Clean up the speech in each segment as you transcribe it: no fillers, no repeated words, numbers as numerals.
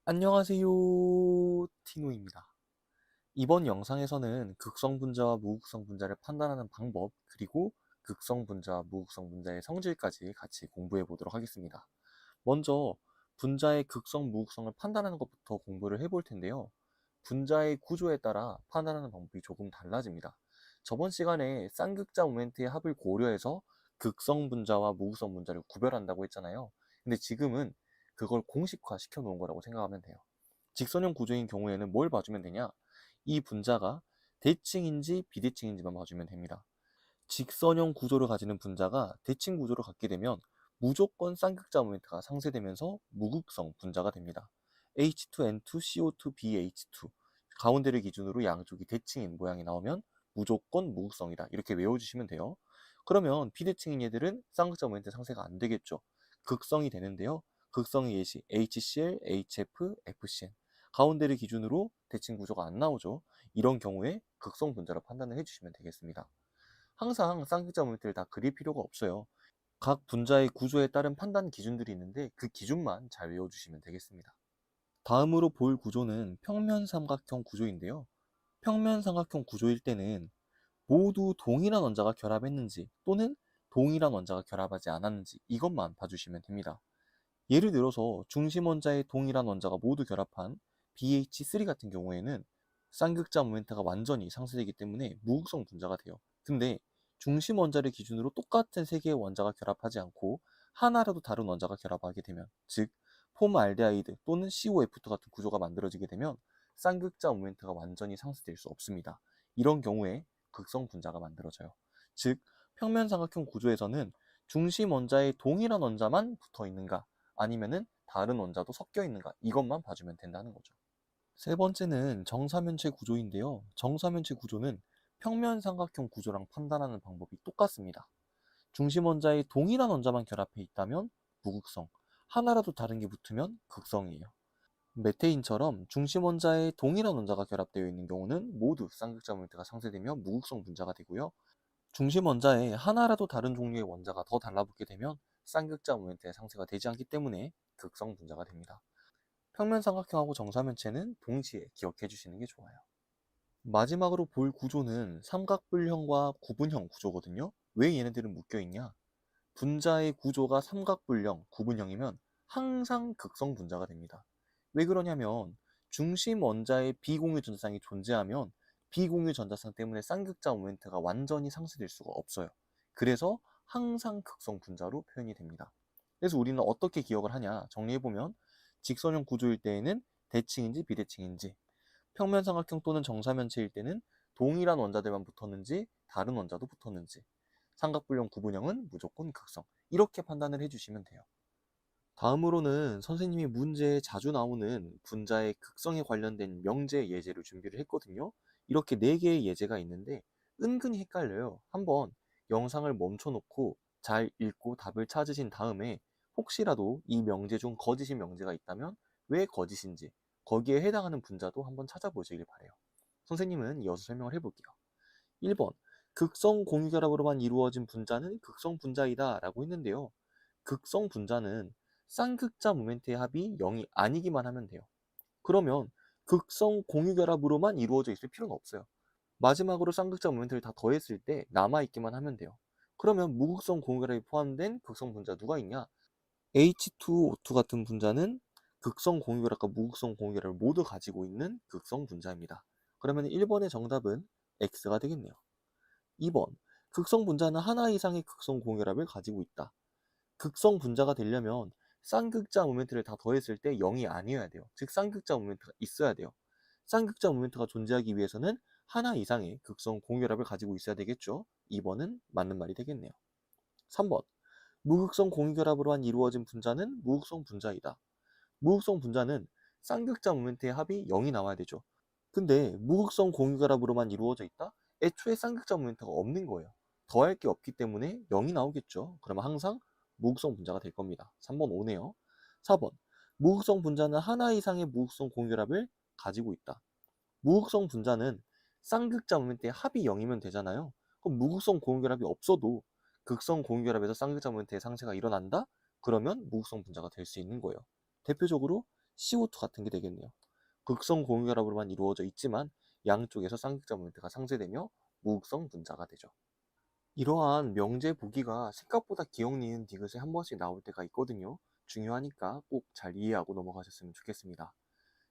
안녕하세요. 티노입니다. 이번 영상에서는 극성 분자와 무극성 분자를 판단하는 방법, 그리고 극성 분자와 무극성 분자의 성질까지 같이 공부해 보도록 하겠습니다. 먼저 분자의 극성, 무극성을 판단하는 것부터 공부를 해볼 텐데요. 분자의 구조에 따라 판단하는 방법이 조금 달라집니다. 저번 시간에 쌍극자 모멘트의 합을 고려해서 극성 분자와 무극성 분자를 구별한다고 했잖아요. 근데 지금은 그걸 공식화 시켜 놓은 거라고 생각하면 돼요. 직선형 구조인 경우에는 뭘 봐주면 되냐? 이 분자가 대칭인지 비대칭인지만 봐주면 됩니다. 직선형 구조를 가지는 분자가 대칭 구조를 갖게 되면 무조건 쌍극자 모멘트가 상쇄되면서 무극성 분자가 됩니다. H2N2CO2BH2 가운데를 기준으로 양쪽이 대칭인 모양이 나오면 무조건 무극성이다. 이렇게 외워주시면 돼요. 그러면 비대칭인 얘들은 쌍극자 모멘트 상쇄가 안 되겠죠. 극성이 되는데요. 극성의 예시 HCl, HF, FCN 가운데를 기준으로 대칭 구조가 안 나오죠. 이런 경우에 극성 분자로 판단을 해주시면 되겠습니다. 항상 쌍극자 모멘트를 다 그릴 필요가 없어요. 각 분자의 구조에 따른 판단 기준들이 있는데 그 기준만 잘 외워주시면 되겠습니다. 다음으로 볼 구조는 평면 삼각형 구조인데요. 평면 삼각형 구조일 때는 모두 동일한 원자가 결합했는지 또는 동일한 원자가 결합하지 않았는지 이것만 봐주시면 됩니다. 예를 들어서 중심 원자의 동일한 원자가 모두 결합한 BH3 같은 경우에는 쌍극자 모멘트가 완전히 상쇄되기 때문에 무극성 분자가 돼요. 근데 중심 원자를 기준으로 똑같은 세 개의 원자가 결합하지 않고 하나라도 다른 원자가 결합하게 되면, 즉 폼알데하이드 또는 COF2 같은 구조가 만들어지게 되면 쌍극자 모멘트가 완전히 상쇄될 수 없습니다. 이런 경우에 극성 분자가 만들어져요. 즉 평면 삼각형 구조에서는 중심 원자의 동일한 원자만 붙어 있는가, 아니면은 다른 원자도 섞여 있는가, 이것만 봐주면 된다는 거죠. 세 번째는 정사면체 구조인데요. 정사면체 구조는 평면 삼각형 구조랑 판단하는 방법이 똑같습니다. 중심 원자의 동일한 원자만 결합해 있다면 무극성, 하나라도 다른 게 붙으면 극성이에요. 메테인처럼 중심 원자의 동일한 원자가 결합되어 있는 경우는 모두 쌍극자 모멘트가 상쇄되며 무극성 분자가 되고요. 중심 원자에 하나라도 다른 종류의 원자가 더 달라붙게 되면 쌍극자 모멘트의 상쇄가 되지 않기 때문에 극성 분자가 됩니다. 평면 삼각형하고 정사면체는 동시에 기억해 주시는 게 좋아요. 마지막으로 볼 구조는 삼각불형과 구분형 구조거든요. 왜 얘네들은 묶여 있냐? 분자의 구조가 삼각불형, 구분형이면 항상 극성 분자가 됩니다. 왜 그러냐면 중심 원자의 비공유 전자쌍이 존재하면 비공유 전자쌍 때문에 쌍극자 모멘트가 완전히 상쇄될 수가 없어요. 그래서 항상 극성 분자로 표현이 됩니다. 그래서 우리는 어떻게 기억을 하냐? 정리해보면 직선형 구조일 때에는 대칭인지 비대칭인지, 평면삼각형 또는 정사면체일 때는 동일한 원자들만 붙었는지 다른 원자도 붙었는지, 삼각불형 구분형은 무조건 극성, 이렇게 판단을 해주시면 돼요. 다음으로는 선생님이 문제에 자주 나오는 분자의 극성에 관련된 명제 예제를 준비를 했거든요. 이렇게 4개의 예제가 있는데 은근히 헷갈려요. 한번 영상을 멈춰놓고 잘 읽고 답을 찾으신 다음에 혹시라도 이 명제 중 거짓인 명제가 있다면 왜 거짓인지, 거기에 해당하는 분자도 한번 찾아보시길 바래요. 선생님은 이어서 설명을 해볼게요. 1번, 극성 공유결합으로만 이루어진 분자는 극성 분자이다 라고 했는데요. 극성 분자는 쌍극자 모멘트의 합이 0이 아니기만 하면 돼요. 그러면 극성 공유결합으로만 이루어져 있을 필요는 없어요. 마지막으로 쌍극자 모멘트를 다 더했을 때 남아있기만 하면 돼요. 그러면 무극성 공유결합이 포함된 극성 분자 누가 있냐? H2O2 같은 분자는 극성 공유결합과 무극성 공유결합을 모두 가지고 있는 극성 분자입니다. 그러면 1번의 정답은 X가 되겠네요. 2번, 극성 분자는 하나 이상의 극성 공유결합을 가지고 있다. 극성 분자가 되려면 쌍극자 모멘트를 다 더했을 때 0이 아니어야 돼요. 즉 쌍극자 모멘트가 있어야 돼요. 쌍극자 모멘트가 존재하기 위해서는 하나 이상의 극성 공유결합을 가지고 있어야 되겠죠. 2번은 맞는 말이 되겠네요. 3번, 무극성 공유결합으로만 이루어진 분자는 무극성 분자이다. 무극성 분자는 쌍극자 모멘트의 합이 0이 나와야 되죠. 근데 무극성 공유결합으로만 이루어져 있다? 애초에 쌍극자 모멘트가 없는 거예요. 더할 게 없기 때문에 0이 나오겠죠. 그러면 항상 무극성 분자가 될 겁니다. 3번 오네요. 4번, 무극성 분자는 하나 이상의 무극성 공유결합을 가지고 있다. 무극성 분자는 쌍극자 모멘트의 합이 0이면 되잖아요. 그럼 무극성 공유결합이 없어도 극성 공유결합에서 쌍극자 모멘트의 상쇄가 일어난다? 그러면 무극성 분자가 될 수 있는 거예요. 대표적으로 CO2 같은 게 되겠네요. 극성 공유결합으로만 이루어져 있지만 양쪽에서 쌍극자 모멘트가 상쇄되며 무극성 분자가 되죠. 이러한 명제 보기가 생각보다 기억 니은 디귿에 한 번씩 나올 때가 있거든요. 중요하니까 꼭 잘 이해하고 넘어가셨으면 좋겠습니다.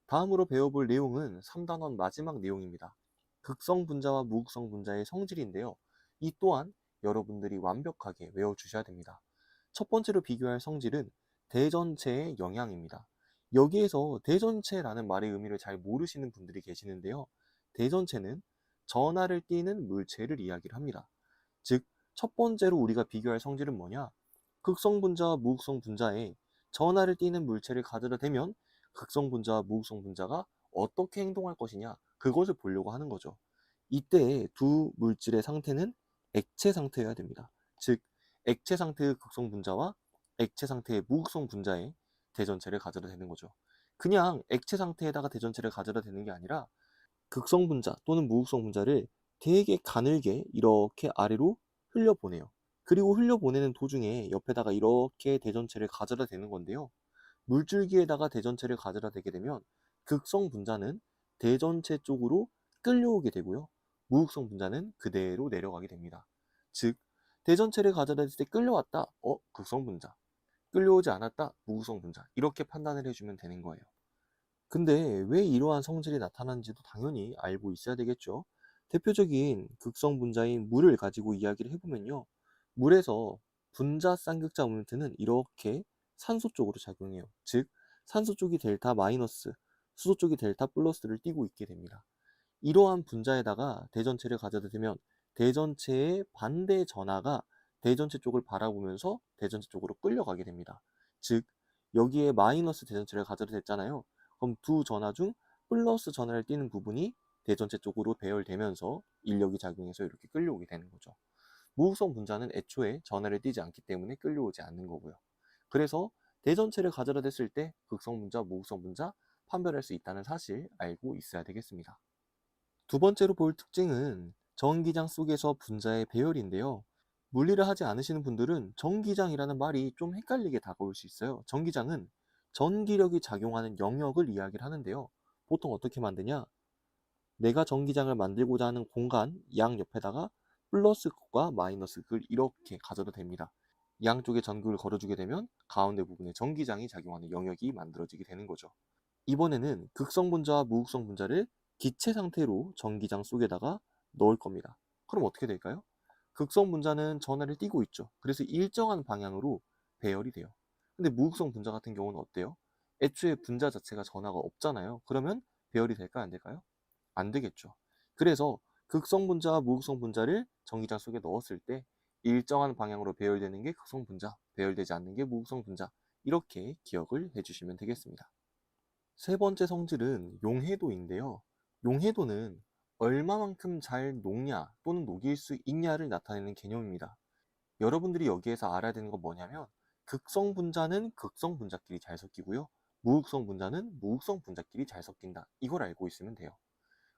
다음으로 배워볼 내용은 3단원 마지막 내용입니다. 극성 분자와 무극성 분자의 성질인데요. 이 또한 여러분들이 완벽하게 외워주셔야 됩니다. 첫 번째로 비교할 성질은 대전체의 영향입니다. 여기에서 대전체라는 말의 의미를 잘 모르시는 분들이 계시는데요. 대전체는 전하를 띠는 물체를 이야기를 합니다. 즉, 첫 번째로 우리가 비교할 성질은 뭐냐? 극성 분자와 무극성 분자에 전하를 띠는 물체를 가져다 대면 극성 분자와 무극성 분자가 어떻게 행동할 것이냐, 그것을 보려고 하는 거죠. 이때 두 물질의 상태는 액체 상태여야 됩니다. 즉, 액체 상태의 극성 분자와 액체 상태의 무극성 분자에 대전체를 가져다 대는 거죠. 그냥 액체 상태에다가 대전체를 가져다 대는 게 아니라 극성 분자 또는 무극성 분자를 되게 가늘게 이렇게 아래로 흘려보내요. 그리고 흘려보내는 도중에 옆에다가 이렇게 대전체를 가져다 대는 건데요. 물줄기에다가 대전체를 가져다 대게 되면 극성 분자는 대전체 쪽으로 끌려오게 되고요. 무극성 분자는 그대로 내려가게 됩니다. 즉, 대전체를 가져다 댈 때 끌려왔다. 극성 분자. 끌려오지 않았다. 무극성 분자. 이렇게 판단을 해주면 되는 거예요. 근데 왜 이러한 성질이 나타나는지도 당연히 알고 있어야 되겠죠. 대표적인 극성 분자인 물을 가지고 이야기를 해보면요. 물에서 분자 쌍극자 모멘트는 이렇게 산소 쪽으로 작용해요. 즉, 산소 쪽이 델타 마이너스, 수소 쪽이 델타 플러스를 띠고 있게 됩니다. 이러한 분자에다가 대전체를 가져다 대면 대전체의 반대 전하가 대전체 쪽을 바라보면서 대전체 쪽으로 끌려가게 됩니다. 즉, 여기에 마이너스 대전체를 가져다 댔잖아요. 그럼 두 전하 중 플러스 전하를 띠는 부분이 대전체 쪽으로 배열되면서 인력이 작용해서 이렇게 끌려오게 되는 거죠. 무극성 분자는 애초에 전하를 띠지 않기 때문에 끌려오지 않는 거고요. 그래서 대전체를 가져다 댔을 때 극성 분자, 무극성 분자 판별할 수 있다는 사실 알고 있어야 되겠습니다. 두 번째로 볼 특징은 전기장 속에서 분자의 배열인데요. 물리를 하지 않으시는 분들은 전기장이라는 말이 좀 헷갈리게 다가올 수 있어요. 전기장은 전기력이 작용하는 영역을 이야기를 하는데요. 보통 어떻게 만드냐? 내가 전기장을 만들고자 하는 공간 양 옆에다가 플러스 극과 마이너스 극을 이렇게 가져도 됩니다. 양쪽에 전극을 걸어주게 되면 가운데 부분에 전기장이 작용하는 영역이 만들어지게 되는 거죠. 이번에는 극성 분자와 무극성 분자를 기체 상태로 전기장 속에다가 넣을 겁니다. 그럼 어떻게 될까요? 극성 분자는 전하를 띠고 있죠. 그래서 일정한 방향으로 배열이 돼요. 근데 무극성 분자 같은 경우는 어때요? 애초에 분자 자체가 전하가 없잖아요. 그러면 배열이 될까요? 안 될까요? 안 되겠죠. 그래서 극성 분자와 무극성 분자를 전기장 속에 넣었을 때 일정한 방향으로 배열되는 게 극성 분자, 배열되지 않는 게 무극성 분자, 이렇게 기억을 해주시면 되겠습니다. 세 번째 성질은 용해도인데요. 용해도는 얼마만큼 잘 녹냐 또는 녹일 수 있냐를 나타내는 개념입니다. 여러분들이 여기에서 알아야 되는 건 뭐냐면 극성 분자는 극성 분자끼리 잘 섞이고요. 무극성 분자는 무극성 분자끼리 잘 섞인다. 이걸 알고 있으면 돼요.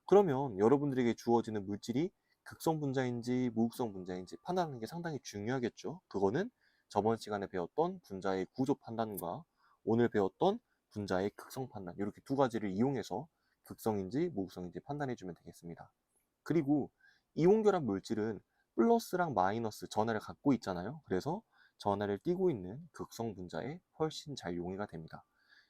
그러면 여러분들에게 주어지는 물질이 극성 분자인지 무극성 분자인지 판단하는 게 상당히 중요하겠죠. 그거는 저번 시간에 배웠던 분자의 구조 판단과 오늘 배웠던 분자의 극성 판단, 이렇게 두 가지를 이용해서 극성인지 무극성인지 판단해 주면 되겠습니다. 그리고 이온결합 물질은 플러스랑 마이너스 전하를 갖고 있잖아요. 그래서 전하를 띠고 있는 극성 분자에 훨씬 잘 용해가 됩니다.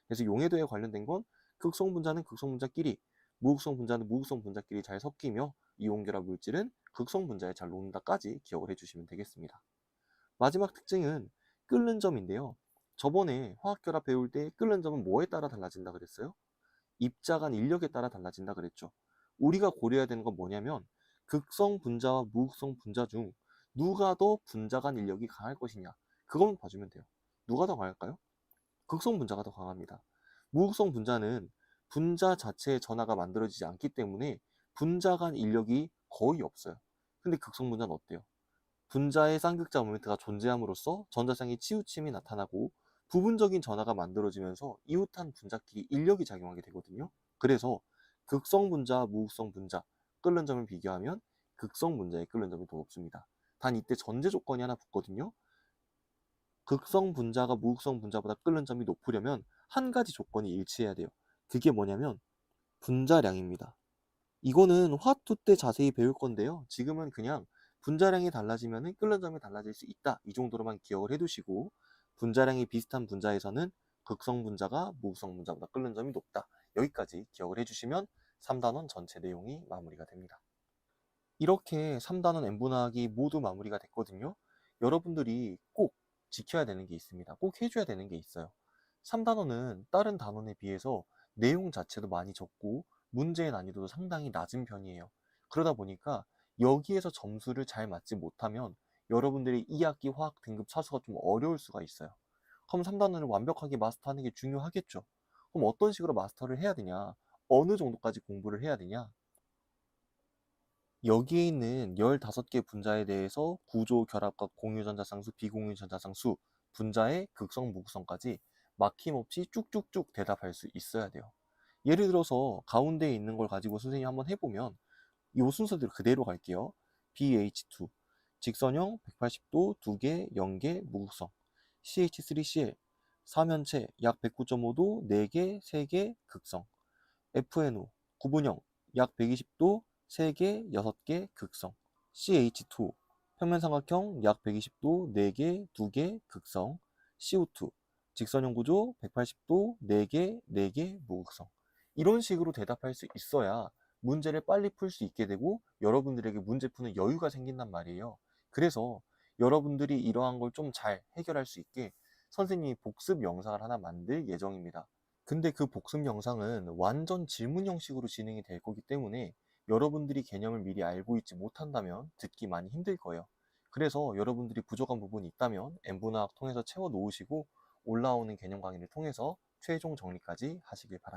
그래서 용해도에 관련된 건 극성 분자는 극성 분자끼리, 무극성 분자는 무극성 분자끼리 잘 섞이며 이온결합 물질은 극성 분자에 잘 녹는다까지 기억을 해주시면 되겠습니다. 마지막 특징은 끓는 점인데요. 저번에 화학결합 배울 때 끓는 점은 뭐에 따라 달라진다 그랬어요? 입자간 인력에 따라 달라진다 그랬죠. 우리가 고려해야 되는 건 뭐냐면 극성 분자와 무극성 분자 중 누가 더 분자간 인력이 강할 것이냐, 그것만 봐주면 돼요. 누가 더 강할까요? 극성 분자가 더 강합니다. 무극성 분자는 분자 자체의 전하가 만들어지지 않기 때문에 분자 간 인력이 거의 없어요. 근데 극성 분자는 어때요? 분자의 쌍극자 모멘트가 존재함으로써 전자쌍의 치우침이 나타나고 부분적인 전하가 만들어지면서 이웃한 분자끼리 인력이 작용하게 되거든요. 그래서 극성 분자, 무극성 분자, 끓는 점을 비교하면 극성 분자의 끓는 점이 더 높습니다. 단 이때 전제 조건이 하나 붙거든요. 극성 분자가 무극성 분자보다 끓는 점이 높으려면 한 가지 조건이 일치해야 돼요. 그게 뭐냐면 분자량입니다. 이거는 화투 때 자세히 배울 건데요. 지금은 그냥 분자량이 달라지면 끓는 점이 달라질 수 있다. 이 정도로만 기억을 해두시고, 분자량이 비슷한 분자에서는 극성 분자가 무극성 분자보다 끓는 점이 높다. 여기까지 기억을 해주시면 3단원 전체 내용이 마무리가 됩니다. 이렇게 3단원 N분화하기 모두 마무리가 됐거든요. 여러분들이 꼭 지켜야 되는 게 있습니다. 꼭 해줘야 되는 게 있어요. 3단원은 다른 단원에 비해서 내용 자체도 많이 적고 문제의 난이도도 상당히 낮은 편이에요. 그러다 보니까 여기에서 점수를 잘 맞지 못하면 여러분들이 2학기 화학 등급 차수가 좀 어려울 수가 있어요. 그럼 3단원을 완벽하게 마스터하는 게 중요하겠죠. 그럼 어떤 식으로 마스터를 해야 되냐? 어느 정도까지 공부를 해야 되냐? 여기에 있는 15개 분자에 대해서 구조, 결합과 공유전자상수, 비공유전자상수, 분자의 극성, 무극성까지 막힘없이 쭉쭉쭉 대답할 수 있어야 돼요. 예를 들어서 가운데에 있는 걸 가지고 선생님이 한번 해보면 이 순서대로 그대로 갈게요. BH2, 직선형 180도 2개, 0개, 무극성. CH3Cl, 사면체 약 109.5도 4개, 3개, 극성. FNO, 구분형 약 120도 3개, 6개, 극성. CH2, 평면삼각형 약 120도 4개, 2개, 극성. CO2, 직선형 구조 180도 4개, 4개, 무극성. 이런 식으로 대답할 수 있어야 문제를 빨리 풀 수 있게 되고 여러분들에게 문제 푸는 여유가 생긴단 말이에요. 그래서 여러분들이 이러한 걸 좀 잘 해결할 수 있게 선생님이 복습 영상을 하나 만들 예정입니다. 근데 그 복습 영상은 완전 질문 형식으로 진행이 될 거기 때문에 여러분들이 개념을 미리 알고 있지 못한다면 듣기 많이 힘들 거예요. 그래서 여러분들이 부족한 부분이 있다면 N분화학 통해서 채워 놓으시고 올라오는 개념 강의를 통해서 최종 정리까지 하시길 바랍니다.